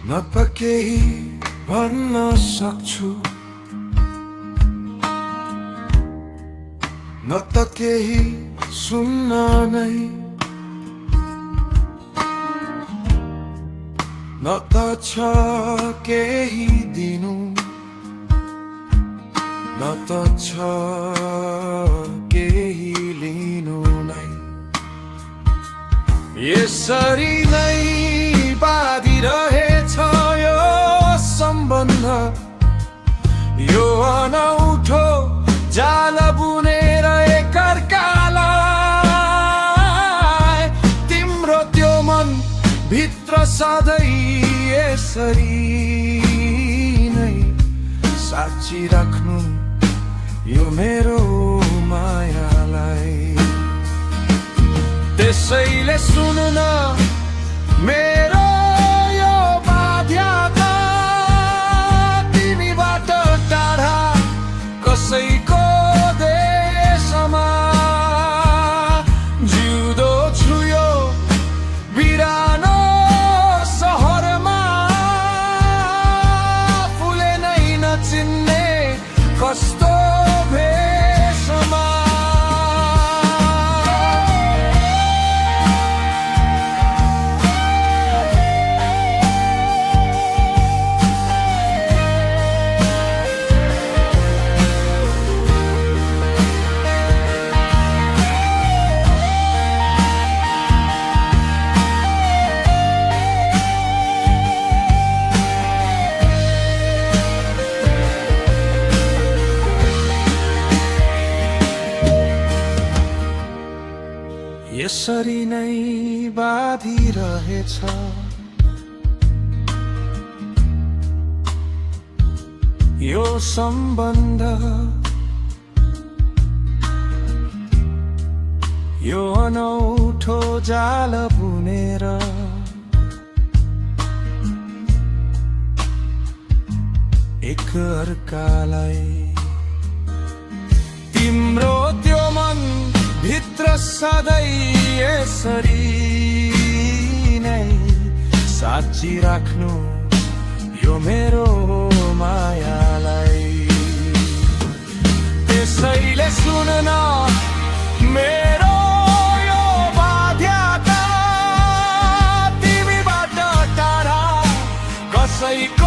न त केही भन्न सक्छु, न त केही सुन्न नै, न त छ केही दिनु, न त छ केही लिनु नै। यसरी नै बाँधिरहेछ यो सम्बन्ध, यो अनौठो जाल बुनेर एकअर्कालाई। तिम्रो त्यो मन भित्र सधैँ यसरी नै साँची राख्नु यो मेरो मायालाई। त्यसैले सुन न मेरो यो बाध्यता, तिमीबाट टाढा कसैको देशमा जिउँदो छु यो बिरानो सहरमा। फुले नै नचिन्ने कस्तो भेषमा। यसरी नै बाँधिरहेछ यो सम्बन्ध, यो अनौठो जाल बुनेर एकअर्कालाई। तिम्रो त्यो मन भित्र सधैँ यसरी नै साँची राख्नु यो मेरो मायालाई। त्यसैले सुन न मेरो यो बाध्यता, तिमीबाट टाढा कसैको